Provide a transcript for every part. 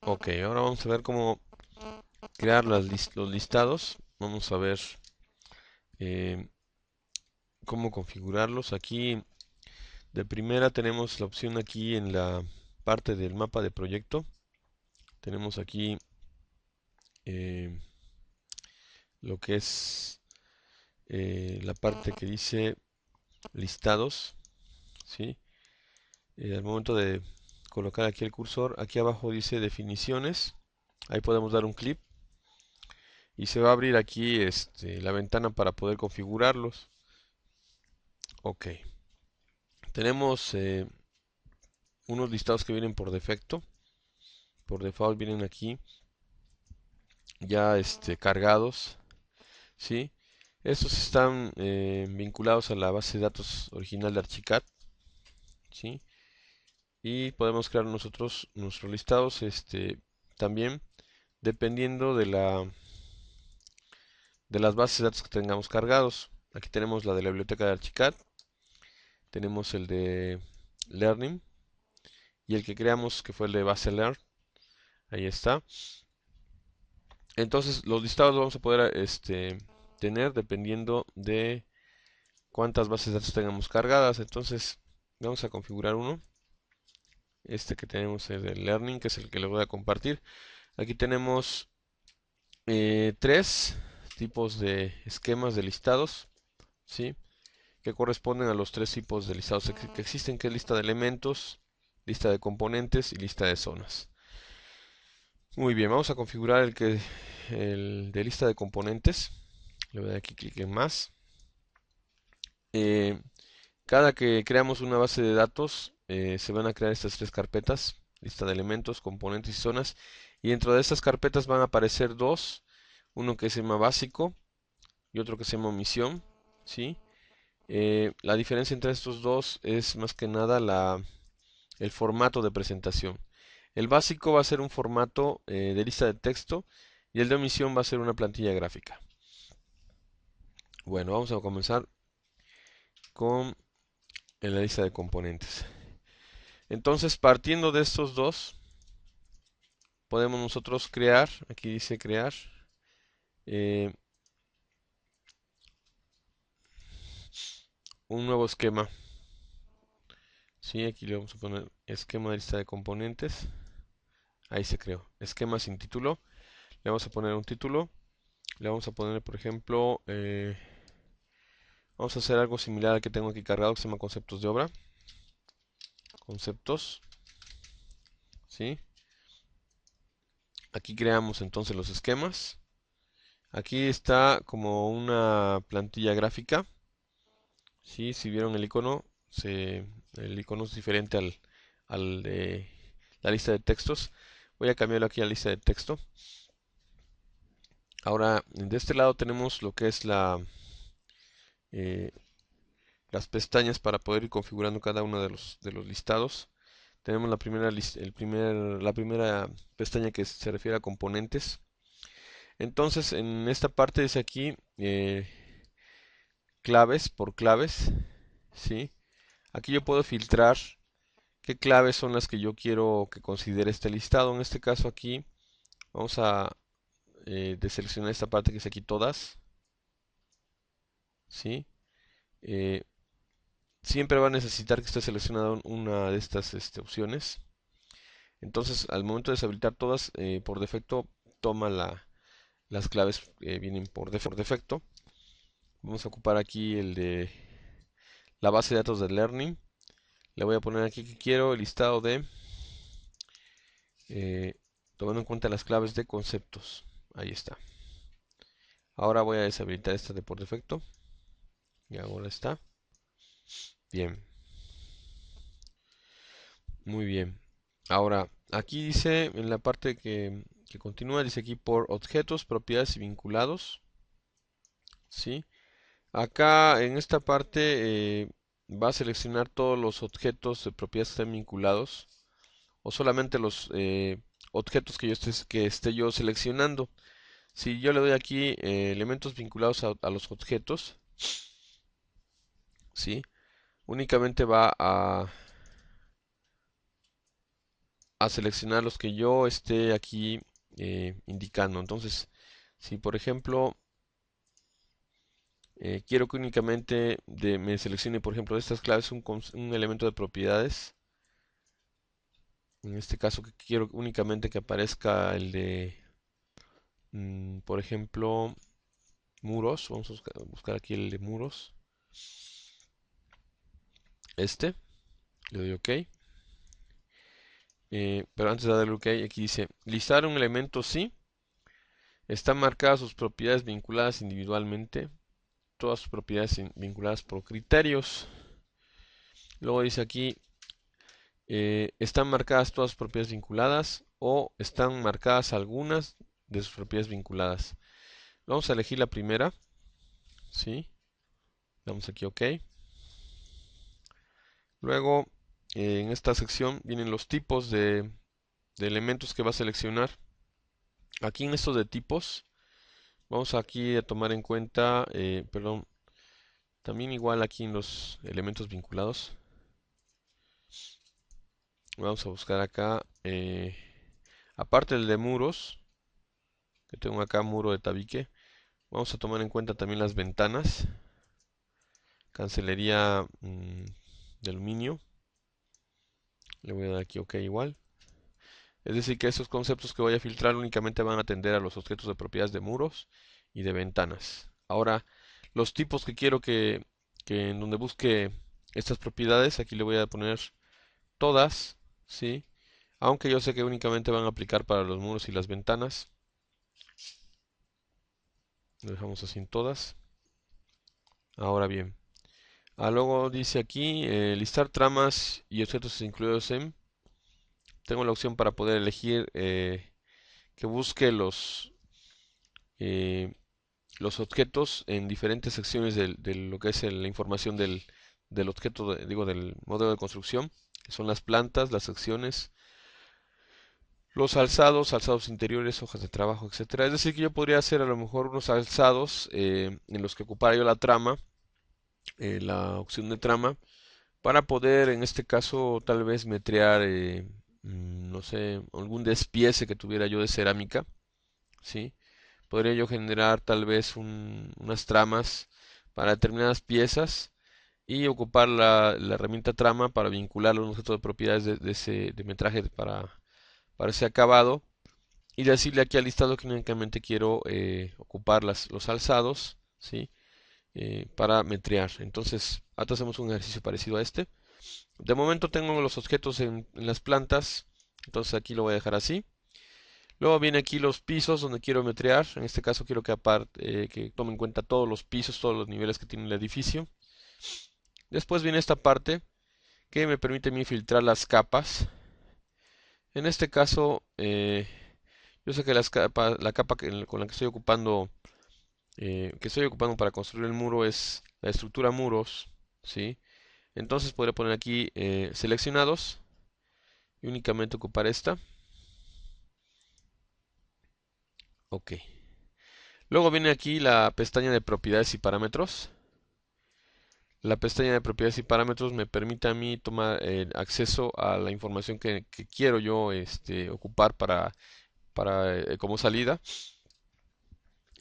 Ok, ahora vamos a ver cómo crear los listados. Vamos a ver eh, cómo configurarlos. Aquí de primera tenemos la opción aquí en la parte del mapa de proyecto. Tenemos aquí eh, lo que es la parte que dice listados, ¿sí? Al momento de colocar aquí el cursor, aquí abajo dice definiciones. Ahí podemos dar un clic y se va a abrir aquí la ventana para poder configurarlos. Ok, tenemos unos listados que vienen por defecto. Por default vienen aquí ya cargados, ¿sí? Estos están vinculados a la base de datos original de Archicad, ¿sí? Y podemos crear nosotros nuestros listados también dependiendo de las bases de datos que tengamos cargados. Aquí tenemos la de la biblioteca de Archicad, tenemos el de Learning y el que creamos que fue el de base Learn. Ahí está. Entonces los listados los vamos a poder tener dependiendo de cuántas bases de datos tengamos cargadas. Entonces vamos a configurar uno. Este que tenemos es el Learning, que es el que le voy a compartir. Aquí tenemos tres tipos de esquemas de listados, ¿sí? Que corresponden a los tres tipos de listados que existen, que es lista de elementos, lista de componentes y lista de zonas. Muy bien, vamos a configurar el de lista de componentes. Le voy a dar aquí clic en más. Eh, Cada que creamos una base de datos, se van a crear estas tres carpetas, lista de elementos, componentes y zonas. Y dentro de estas carpetas van a aparecer dos, uno que se llama básico y otro que se llama omisión, ¿sí? La diferencia entre estos dos es más que nada el formato de presentación. El básico va a ser un formato de lista de texto y el de omisión va a ser una plantilla gráfica. Bueno, vamos a comenzar con la lista de componentes. Entonces, partiendo de estos dos, podemos nosotros crear, aquí dice crear, eh, un nuevo esquema. Sí, aquí le vamos a poner esquema de lista de componentes. Ahí se creó. Esquema sin título. Le vamos a poner un título. Le vamos a poner, por ejemplo, vamos a hacer algo similar al que tengo aquí cargado, que se llama conceptos de obra. Conceptos. ¿Sí? Aquí creamos entonces los esquemas. Aquí está como una plantilla gráfica. ¿Sí? Si vieron el icono, el icono es diferente al de la lista de textos. Voy a cambiarlo aquí a lista de texto. Ahora, de este lado tenemos lo que es eh, las pestañas para poder ir configurando cada uno de los listados. Tenemos la primera pestaña que se refiere a componentes. Entonces, en esta parte dice aquí claves por claves, ¿sí? Aquí yo puedo filtrar qué claves son las que yo quiero que considere este listado. En este caso aquí vamos a deseleccionar esta parte que dice aquí todas, ¿sí? Eh, Siempre va a necesitar que esté seleccionada una de estas opciones. Entonces, al momento de deshabilitar todas, por defecto toma las claves que vienen por defecto. Vamos a ocupar aquí el de la base de datos de Learning. Le voy a poner aquí que quiero el listado de, eh, tomando en cuenta las claves de conceptos. Ahí está. Ahora voy a deshabilitar esta de por defecto. Y ahora está. Bien. Muy bien. Ahora, aquí dice, en la parte que continúa, dice aquí por objetos, propiedades y vinculados. ¿Sí? Acá en esta parte va a seleccionar todos los objetos de propiedades que estén vinculados o solamente los objetos que esté yo seleccionando. Si yo le doy aquí elementos vinculados a los objetos, ¿sí? Únicamente va a seleccionar los que yo esté aquí indicando. Entonces, si por ejemplo quiero que únicamente me seleccione, por ejemplo, de estas claves un elemento de propiedades, en este caso que quiero únicamente que aparezca el de, por ejemplo, muros, vamos a buscar aquí el de muros, le doy OK. Pero antes de darle OK, aquí dice, listar un elemento sí, están marcadas sus propiedades vinculadas individualmente, todas sus propiedades vinculadas por criterios. Luego dice aquí, están marcadas todas sus propiedades vinculadas o están marcadas algunas de sus propiedades vinculadas. Vamos a elegir la primera, ¿sí? Damos aquí OK. Luego, en esta sección vienen los tipos de elementos que va a seleccionar. Aquí en esto de tipos, vamos aquí a tomar en cuenta, perdón, también igual aquí en los elementos vinculados. Vamos a buscar acá, aparte del de muros, que tengo acá muro de tabique, vamos a tomar en cuenta también las ventanas, cancelería de aluminio. Le voy a dar aquí OK igual. Es decir, que esos conceptos que voy a filtrar únicamente van a atender a los objetos de propiedades de muros y de ventanas. Ahora, los tipos que quiero que en donde busque estas propiedades, aquí le voy a poner todas, ¿sí? Aunque yo sé que únicamente van a aplicar para los muros y las ventanas. Lo dejamos así en todas. Ahora bien, luego dice aquí, listar tramas y objetos incluidos en. Tengo la opción para poder elegir que busque eh, los objetos en diferentes secciones de lo que es la información del objeto, digo, del modelo de construcción, que son las plantas, las secciones, los alzados, alzados interiores, hojas de trabajo, etcétera. Es decir, que yo podría hacer a lo mejor unos alzados en los que ocupara yo la trama, la opción de trama, para poder, en este caso, tal vez metrear, no sé, algún despiece que tuviera yo de cerámica, ¿sí? Podría yo generar tal vez unas tramas para determinadas piezas y ocupar la herramienta trama para vincular un objeto de propiedades de metraje para ese acabado y decirle aquí al listado que únicamente quiero ocupar los alzados, ¿sí? Para metrear. Entonces, ahora hacemos un ejercicio parecido a este. De momento tengo los objetos en las plantas, entonces aquí lo voy a dejar así. Luego viene aquí los pisos donde quiero metrear. En este caso quiero que tome en cuenta todos los pisos, todos los niveles que tiene el edificio. Después viene esta parte que me permite a mí filtrar las capas. En este caso, yo sé que la capa con la que estoy ocupando para construir el muro es la estructura muros, ¿sí? Entonces podré poner aquí seleccionados y únicamente ocupar esta. OK. Luego viene aquí la pestaña de propiedades y parámetros. La pestaña de propiedades y parámetros me permite a mí tomar acceso a la información que quiero yo ocupar para como salida.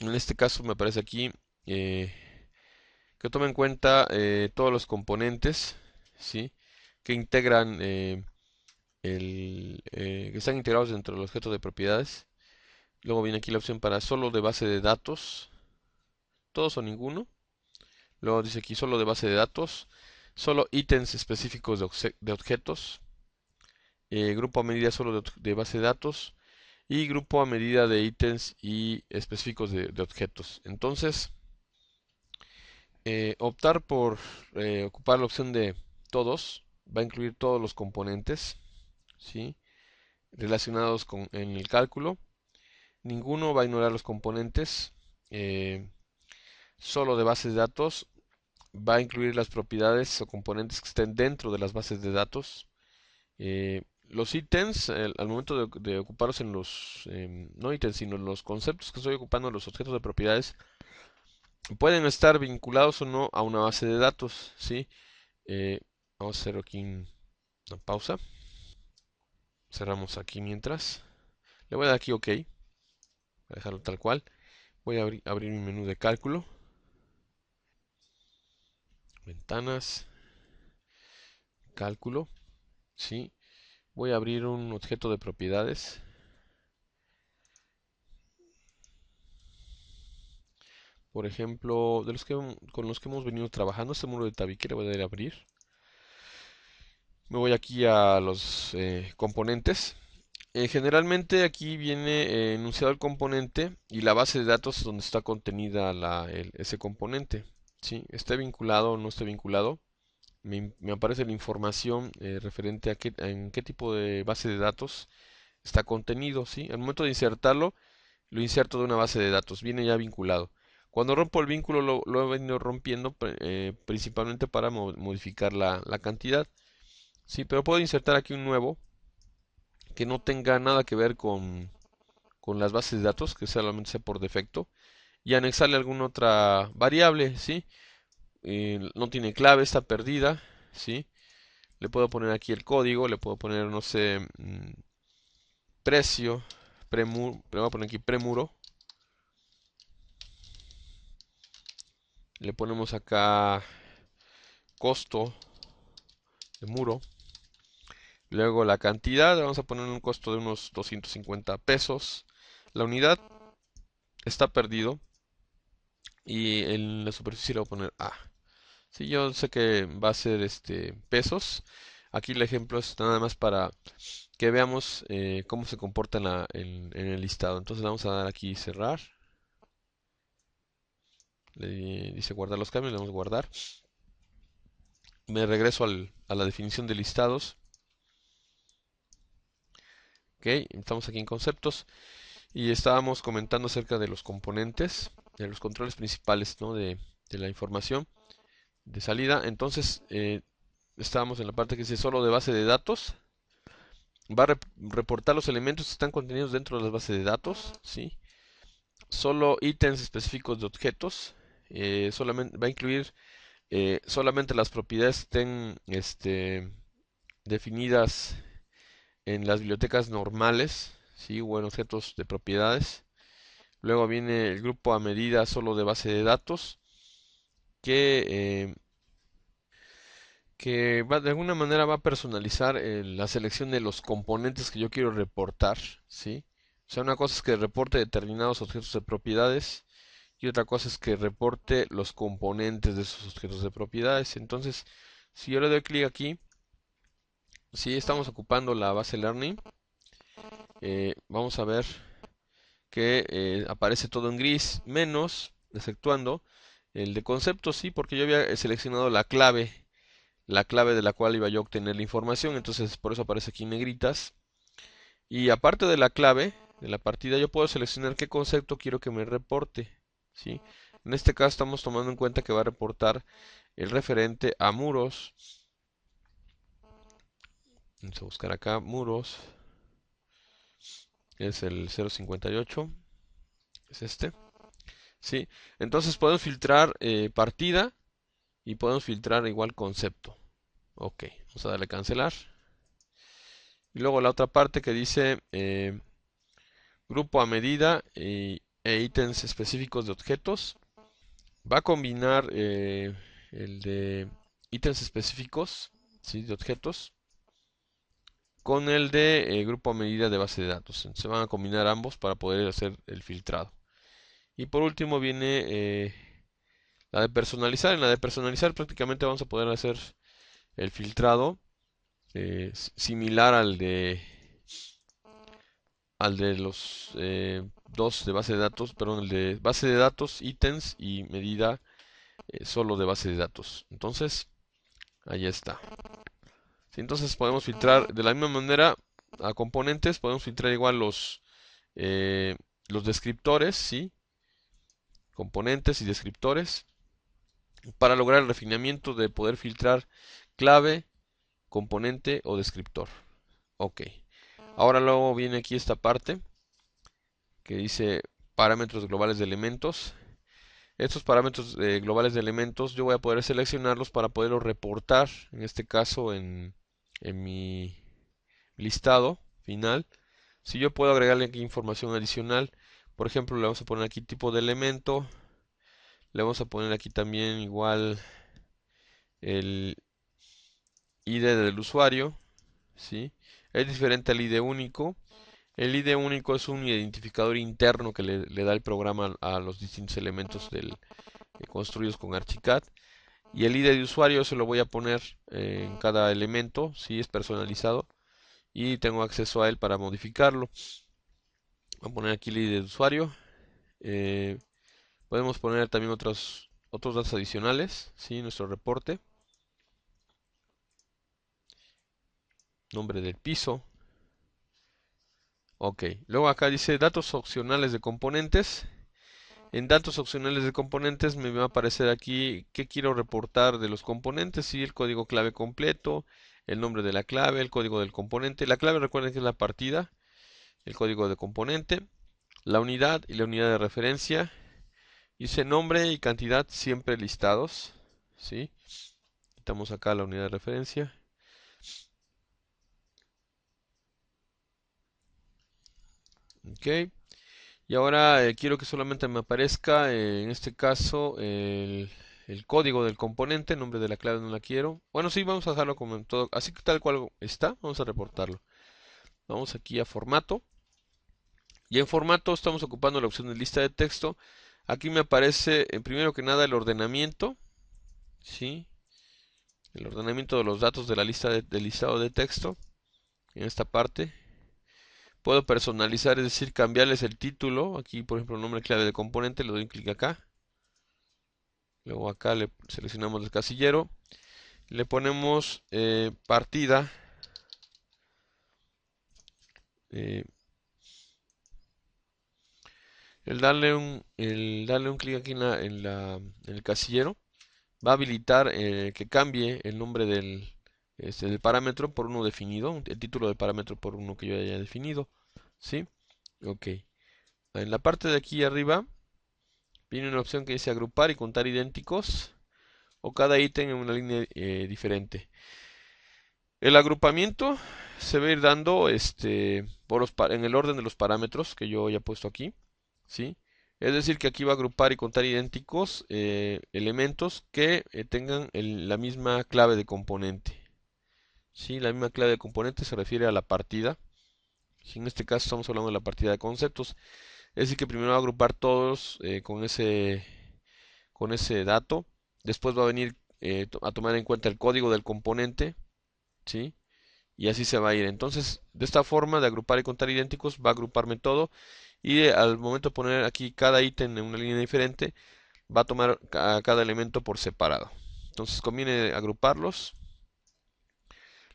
En este caso me aparece aquí eh, que tome en cuenta todos los componentes, ¿sí? Que integran que están integrados dentro del objeto de propiedades. Luego viene aquí la opción para solo de base de datos, todos o ninguno. Luego dice aquí solo de base de datos, solo ítems específicos de objetos, grupo a medida solo de base de datos y grupo a medida de ítems y específicos de objetos. Entonces, optar por ocupar la opción de todos va a incluir todos los componentes, ¿sí? Relacionados en el cálculo. Ninguno va a ignorar los componentes. eh, Solo de bases de datos va a incluir las propiedades o componentes que estén dentro de las bases de datos. Los ítems, al momento de ocuparlos en los, no ítems, sino en los conceptos que estoy ocupando, los objetos de propiedades, pueden estar vinculados o no a una base de datos, ¿sí? Vamos a hacer aquí una pausa. Cerramos aquí mientras. Le voy a dar aquí OK, voy a dejarlo tal cual. Voy a abrir mi menú de cálculo. Ventanas, cálculo, ¿sí? Voy a abrir un objeto de propiedades. Por ejemplo, con los que hemos venido trabajando, este muro de tabique le voy a dar a abrir. Me voy aquí a los componentes. Generalmente aquí viene enunciado el componente y la base de datos donde está contenida ese componente. ¿Sí? Esté vinculado o no esté vinculado. Me aparece la información referente a en qué tipo de base de datos está contenido. ¿Sí? Al momento de insertarlo, lo inserto de una base de datos. Viene ya vinculado. Cuando rompo el vínculo, lo he venido rompiendo principalmente para modificar la cantidad. Sí, pero puedo insertar aquí un nuevo que no tenga nada que ver con las bases de datos, que solamente sea por defecto, y anexarle alguna otra variable, ¿sí? No tiene clave, está perdida, ¿sí? Le puedo poner aquí el código, le puedo poner, no sé, precio, le voy a poner aquí premuro, le ponemos acá costo de muro, luego la cantidad, vamos a poner un costo de unos 250 pesos, la unidad está perdido, y en la superficie le voy a poner A. Sí, yo sé que va a ser pesos. Aquí el ejemplo es nada más para que veamos cómo se comporta en el listado. Entonces vamos a dar aquí cerrar. Le dice guardar los cambios, le damos guardar. Me regreso a la definición de listados. Ok, estamos aquí en conceptos y estábamos comentando acerca de los componentes, de los controles principales, ¿no? de la información de salida. Entonces estábamos en la parte que dice solo de base de datos. Va a reportar los elementos que están contenidos dentro de las bases de datos, ¿sí? Solo ítems específicos de objetos. Solamente, va a incluir solamente las propiedades que estén definidas en las bibliotecas normales, ¿sí? O en objetos de propiedades. Luego viene el grupo a medida solo de base de datos, que de alguna manera va a personalizar la selección de los componentes que yo quiero reportar, ¿sí? O sea, una cosa es que reporte determinados objetos de propiedades y otra cosa es que reporte los componentes de esos objetos de propiedades. Entonces, si yo le doy clic aquí, si estamos ocupando la base Learning, vamos a ver que aparece todo en gris, menos, exceptuando el de conceptos, sí, porque yo había seleccionado la clave de la cual iba yo a obtener la información, entonces por eso aparece aquí en negritas. Y aparte de la clave de la partida, yo puedo seleccionar qué concepto quiero que me reporte, ¿sí? En este caso estamos tomando en cuenta que va a reportar el referente a muros. Vamos a buscar acá muros, es el 058, es este, ¿sí? Entonces podemos filtrar partida y podemos filtrar igual concepto. Ok, vamos a darle cancelar. Y luego la otra parte que dice grupo a medida ítems específicos de objetos. Va a combinar el de ítems específicos, ¿sí? De objetos con el de grupo a medida de base de datos. Se van a combinar ambos para poder hacer el filtrado. Y por último viene la de personalizar. En la de personalizar prácticamente vamos a poder hacer el filtrado similar al de los dos de base de datos, perdón, el de base de datos, ítems y medida solo de base de datos. Entonces, ahí está. Sí, entonces podemos filtrar de la misma manera a componentes, podemos filtrar igual los descriptores, ¿sí? Componentes y descriptores, para lograr el refinamiento de poder filtrar clave, componente o descriptor. Ok. Ahora luego viene aquí esta parte que dice parámetros globales de elementos. Estos parámetros globales de elementos yo voy a poder seleccionarlos para poderlos reportar, en este caso en mi listado, final. Si yo puedo agregarle aquí información adicional, por ejemplo, le vamos a poner aquí tipo de elemento, le vamos a poner aquí también igual el ID del usuario, ¿sí? Es diferente al ID único. El ID único es un identificador interno que le da el programa a los distintos elementos construidos con Archicad. Y el ID de usuario se lo voy a poner en cada elemento, si es personalizado, y tengo acceso a él para modificarlo. Voy a poner aquí el ID de usuario. Eh, Podemos poner también otros datos adicionales, ¿sí? Nuestro reporte, nombre del piso. Ok, luego acá dice datos opcionales de componentes. En datos opcionales de componentes me va a aparecer aquí qué quiero reportar de los componentes, sí, el código clave completo, el nombre de la clave, el código del componente. La clave recuerden que es la partida, el código de componente, la unidad y la unidad de referencia. Dice nombre y cantidad siempre listados, ¿sí? Quitamos acá la unidad de referencia. Ok. Y ahora quiero que solamente me aparezca, en este caso, el código del componente, el nombre de la clave no la quiero. Bueno, sí, vamos a dejarlo como en todo, así que tal cual está, vamos a reportarlo. Vamos aquí a formato. Y en formato estamos ocupando la opción de lista de texto. Aquí me aparece, primero que nada, el ordenamiento, ¿sí? El ordenamiento de los datos de la lista del listado de texto, en esta parte. Puedo personalizar, es decir, cambiarles el título. Aquí, por ejemplo, el nombre clave de componente, le doy un clic acá. Luego acá le seleccionamos el casillero. Le ponemos partida. eh, el darle un clic aquí en el casillero va a habilitar que cambie el nombre del parámetro por uno definido, el título del parámetro por uno que yo haya definido. ¿Sí? Ok. En la parte de aquí arriba viene una opción que dice agrupar y contar idénticos o cada ítem en una línea diferente. El agrupamiento se va a ir dando en el orden de los parámetros que yo ya he puesto aquí, ¿sí? Es decir, que aquí va a agrupar y contar idénticos elementos que tengan la misma clave de componente. ¿Sí? La misma clave de componente se refiere a la partida. Si en este caso estamos hablando de la partida de conceptos. Es decir, que primero va a agrupar todos con ese dato. Después va a venir a tomar en cuenta el código del componente, ¿sí? Y así se va a ir. Entonces, de esta forma de agrupar y contar idénticos, va a agruparme todo y al momento de poner aquí cada ítem en una línea diferente, va a tomar a cada elemento por separado. Entonces, conviene agruparlos.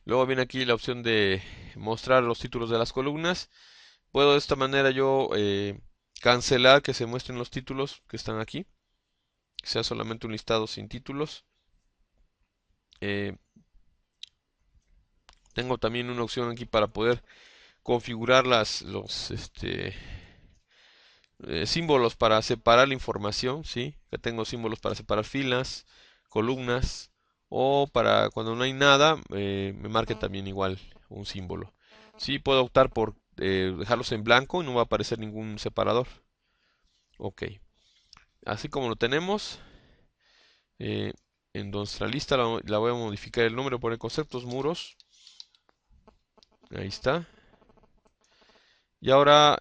Luego viene aquí la opción de mostrar los títulos de las columnas. Puedo de esta manera yo cancelar que se muestren los títulos que están aquí, que sea solamente un listado sin títulos. Eh, Tengo también una opción aquí para poder configurar los símbolos para separar la información, ¿sí? Que tengo símbolos para separar filas, columnas, o para cuando no hay nada, me marque también igual un símbolo. Sí, puedo optar por dejarlos en blanco y no va a aparecer ningún separador. Ok, así como lo tenemos, eh, en nuestra lista la voy a modificar el nombre, poner conceptos muros. Ahí está. Y ahora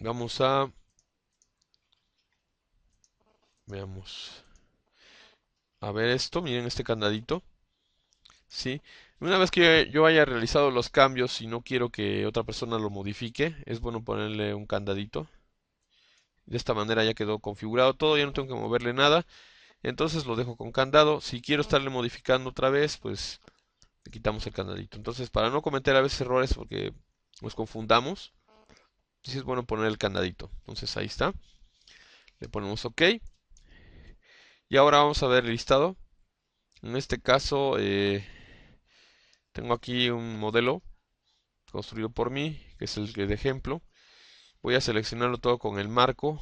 vamos a, veamos, a ver esto, miren este candadito, ¿sí? Una vez que yo haya realizado los cambios y no quiero que otra persona lo modifique, es bueno ponerle un candadito. De esta manera ya quedó configurado todo, ya no tengo que moverle nada. Entonces lo dejo con candado. Si quiero estarle modificando otra vez, pues le quitamos el candadito. Entonces, para no cometer a veces errores porque nos confundamos, sí es bueno poner el candadito. Entonces ahí está. Le ponemos OK. Y ahora vamos a ver el listado. En este caso, tengo aquí un modelo construido por mí, que es el de ejemplo. Voy a seleccionarlo todo con el marco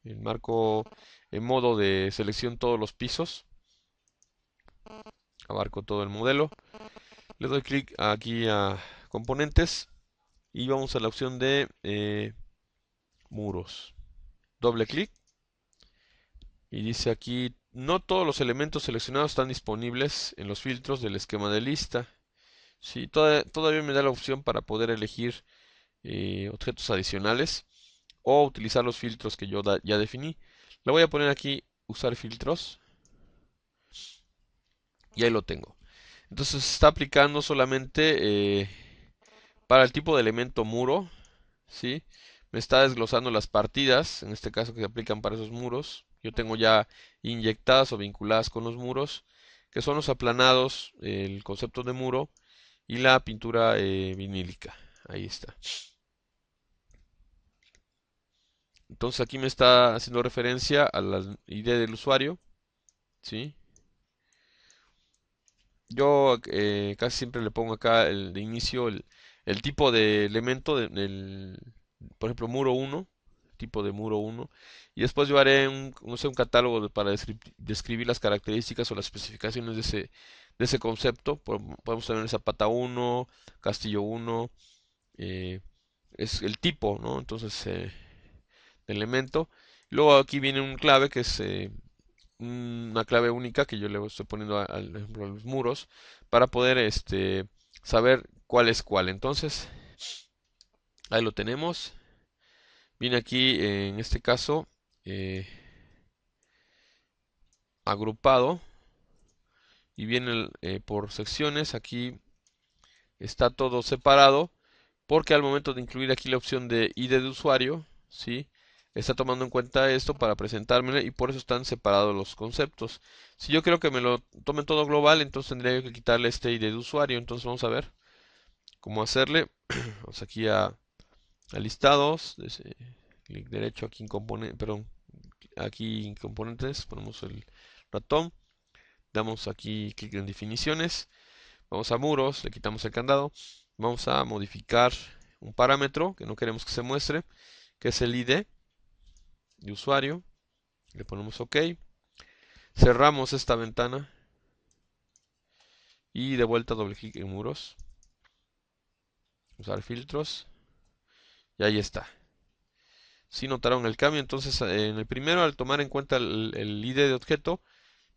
en modo de selección todos los pisos. abarco todo el modelo. Le doy clic aquí a componentes y vamos a la opción de muros. Doble clic y dice aquí, no todos los elementos seleccionados están disponibles en los filtros del esquema de lista. Sí, todavía me da la opción para poder elegir objetos adicionales o utilizar los filtros que yo ya definí. Le voy a poner aquí usar filtros y ahí lo tengo. Entonces se está aplicando solamente para el tipo de elemento muro, ¿sí? Me está desglosando las partidas, en este caso que se aplican para esos muros. Yo tengo ya inyectadas o vinculadas con los muros, que son los aplanados, el concepto de muro y la pintura vinílica. Ahí está. Entonces aquí me está haciendo referencia a la ID del usuario, ¿sí? Yo casi siempre le pongo acá el de inicio el tipo de elemento por ejemplo, muro uno, tipo de muro uno, y después yo haré no sé, un catálogo para describir las características o las especificaciones de ese concepto. Podemos tener Zapata uno, Castillo uno, eh, es el tipo, ¿no? Entonces, de elemento. Luego aquí viene un clave que es una clave única que yo le estoy poniendo ejemplo, a los muros para poder saber cuál es cuál. Entonces, ahí lo tenemos. Viene aquí, en este caso, eh, agrupado y viene por secciones. Aquí está todo separado porque al momento de incluir aquí la opción de ID de usuario, ¿sí? Está tomando en cuenta esto para presentármelo y por eso están separados los conceptos. Si yo quiero que me lo tomen todo global, entonces tendría que quitarle este ID de usuario. Entonces vamos a ver cómo hacerle. Vamos aquí a listados, clic derecho aquí en componentes, perdón, aquí en componentes, ponemos el ratón, damos aquí clic en definiciones, vamos a muros, le quitamos el candado, vamos a modificar un parámetro que no queremos que se muestre, que es el ID de usuario, le ponemos OK, cerramos esta ventana y de vuelta doble clic en muros, usar filtros y ahí está. Si notaron el cambio, entonces en el primero al tomar en cuenta el ID de objeto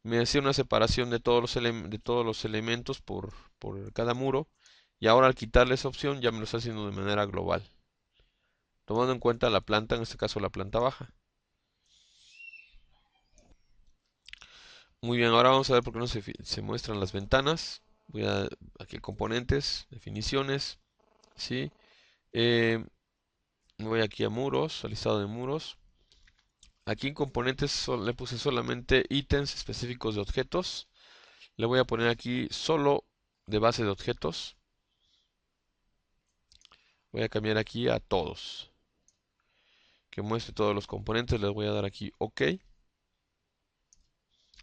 me hacía una separación de de todos los elementos por cada muro y ahora al quitarle esa opción ya me lo está haciendo de manera global, tomando en cuenta la planta, en este caso la planta baja. Muy bien, ahora vamos a ver por qué no se muestran las ventanas. Voy a aquí componentes, definiciones, ¿sí? Eh, Me voy aquí a muros, al listado de muros. Aquí en componentes le puse solamente ítems específicos de objetos. Le voy a poner aquí solo de base de objetos. Voy a cambiar aquí a todos. Que muestre todos los componentes. Les voy a dar aquí OK.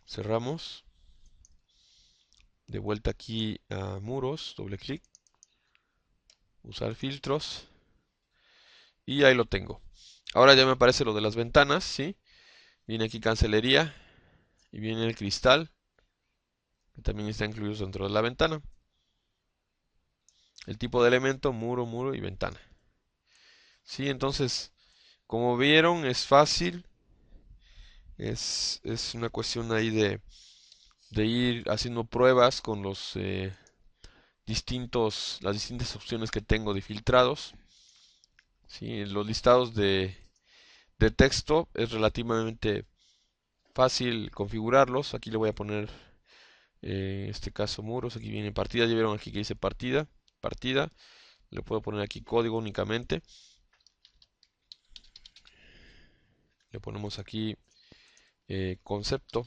Cerramos. De vuelta aquí a muros. Doble clic. Usar filtros. Y ahí lo tengo. Ahora ya me aparece lo de las ventanas, ¿sí? Viene aquí cancelería. Y viene el cristal. Que también está incluido dentro de la ventana. El tipo de elemento, muro, muro y ventana. Sí, entonces, como vieron, es fácil. Es una cuestión ahí de ir haciendo pruebas con las distintas opciones que tengo de filtrados. ¿Sí? Los listados de texto es relativamente fácil configurarlos. Aquí le voy a poner, en este caso, muros. Aquí viene partida. Ya vieron aquí que dice partida. Partida. Le puedo poner aquí código únicamente. Le ponemos aquí concepto.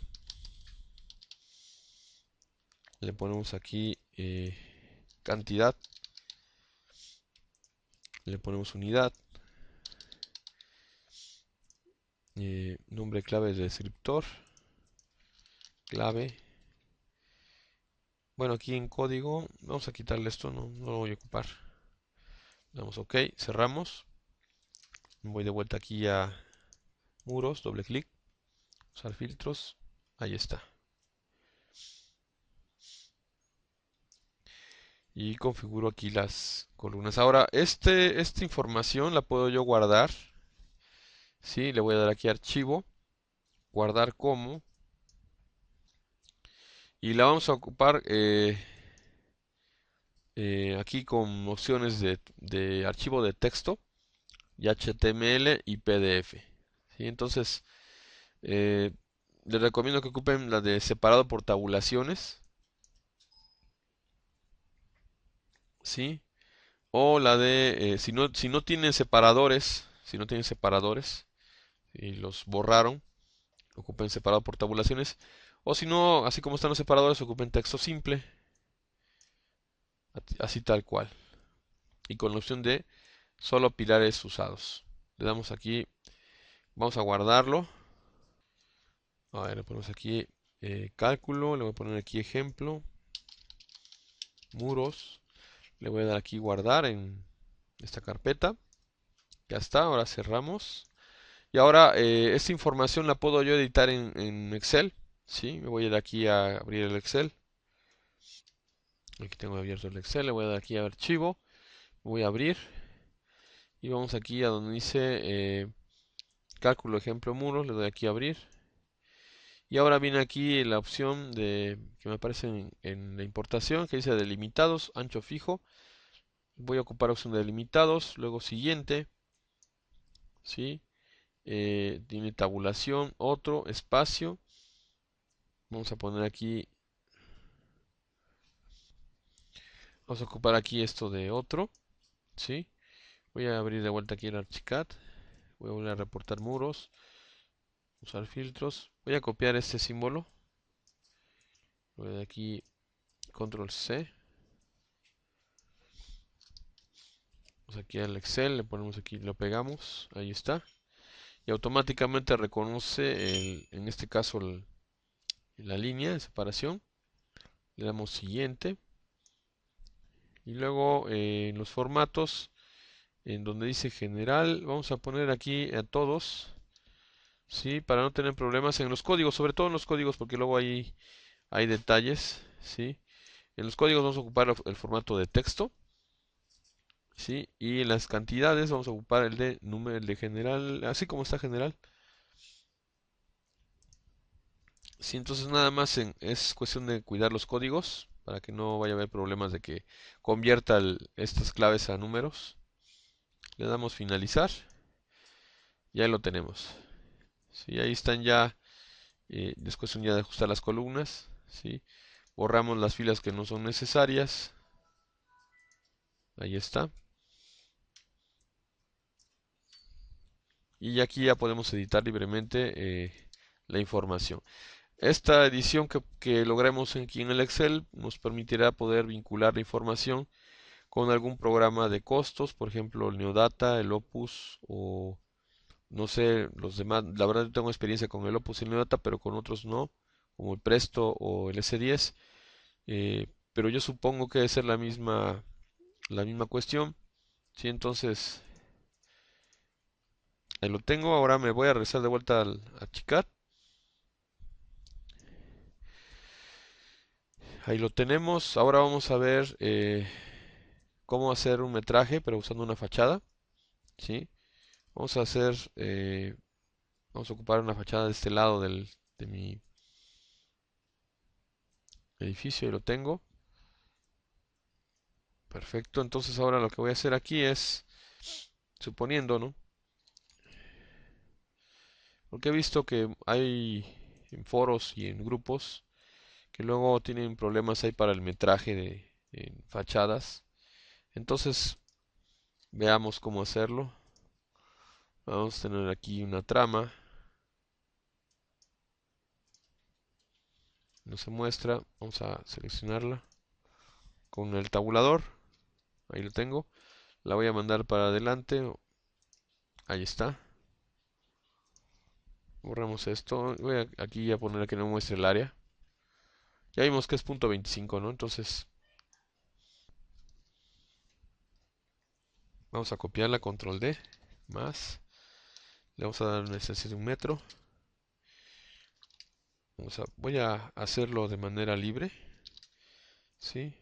Le ponemos aquí cantidad. Le ponemos unidad. Nombre clave del descriptor. Clave. Bueno, aquí en código vamos a quitarle esto, no lo voy a ocupar. Le damos OK, cerramos. Voy de vuelta aquí a muros, doble clic, usar filtros. Ahí está. y configuro aquí las columnas. Ahora, esta información la puedo yo guardar, ¿sí? Le voy a dar aquí archivo, guardar como, y la vamos a ocupar aquí con opciones de archivo de texto, y HTML y PDF. ¿Sí? Entonces, eh, les recomiendo que ocupen la de separado por tabulaciones, ¿sí? O la de, si no tienen separadores, y los borraron, ocupen separado por tabulaciones. O si no, así como están los separadores, ocupen texto simple, así tal cual. Y con la opción de solo pilares usados. Le damos aquí, vamos a guardarlo. A ver, le ponemos aquí cálculo, le voy a poner aquí ejemplo, muros. Le voy a dar aquí guardar en esta carpeta. Ya está, ahora cerramos. Y ahora esta información la puedo yo editar en Excel. ¿Sí? Me voy a ir aquí a abrir el Excel. Aquí tengo abierto el Excel. Le voy a dar aquí a archivo. Voy a abrir. Y vamos aquí a donde dice cálculo ejemplo muros. Le doy aquí a abrir. Y ahora viene aquí la opción que me aparece en la importación que dice delimitados, ancho fijo. Voy a ocupar opción de delimitados. Luego siguiente. ¿Sí? Tiene tabulación, otro, espacio. Vamos a poner aquí, vamos a ocupar aquí esto de otro, ¿sí? Voy a abrir de vuelta aquí el Archicad. Voy a volver a reportar muros, usar filtros. Voy a copiar este símbolo. Voy de aquí, control C. Vamos aquí al Excel, le ponemos aquí, lo pegamos, ahí está. Y automáticamente reconoce, en este caso, la línea de separación. Le damos siguiente. Y luego en los formatos, en donde dice general, vamos a poner aquí a todos, ¿sí? Para no tener problemas en los códigos, sobre todo en los códigos, porque luego hay detalles, ¿sí? En los códigos vamos a ocupar el formato de texto, ¿sí? Y en las cantidades vamos a ocupar el de número, el de general, así como está general. Sí, entonces nada más es cuestión de cuidar los códigos para que no vaya a haber problemas de que convierta estas claves a números. Le damos finalizar, ya lo tenemos. Sí, ahí están ya. Es cuestión ya de ajustar las columnas, ¿sí? Borramos las filas que no son necesarias. Ahí está. Y aquí ya podemos editar libremente la información. Esta edición que logremos aquí en el Excel nos permitirá poder vincular la información con algún programa de costos, por ejemplo el Neodata, el Opus o no sé, los demás. La verdad no tengo experiencia con el Opus y el Neodata, pero con otros no, como el Presto o el S10. Pero yo supongo que debe ser la misma cuestión. Sí, entonces ahí lo tengo. Ahora me voy a regresar de vuelta a Chicat. Ahí lo tenemos. Ahora vamos a ver cómo hacer un metraje, pero usando una fachada. ¿Sí? Vamos a hacer, vamos a ocupar una fachada de este lado de mi edificio. Ahí lo tengo. Perfecto. Entonces ahora lo que voy a hacer aquí es, suponiendo, ¿no? Porque he visto que hay en foros y en grupos que luego tienen problemas ahí para el metraje en fachadas. Entonces, veamos cómo hacerlo. Vamos a tener aquí una trama. No se muestra. Vamos a seleccionarla con el tabulador. Ahí lo tengo. La voy a mandar para adelante. Ahí está. Borramos esto. Voy aquí a poner que no muestre el área. Ya vimos que es punto 25, ¿no? Entonces, vamos a copiarla. Control D. Más. Le vamos a dar una distancia de 1 metro. Voy a hacerlo de manera libre. ¿Sí?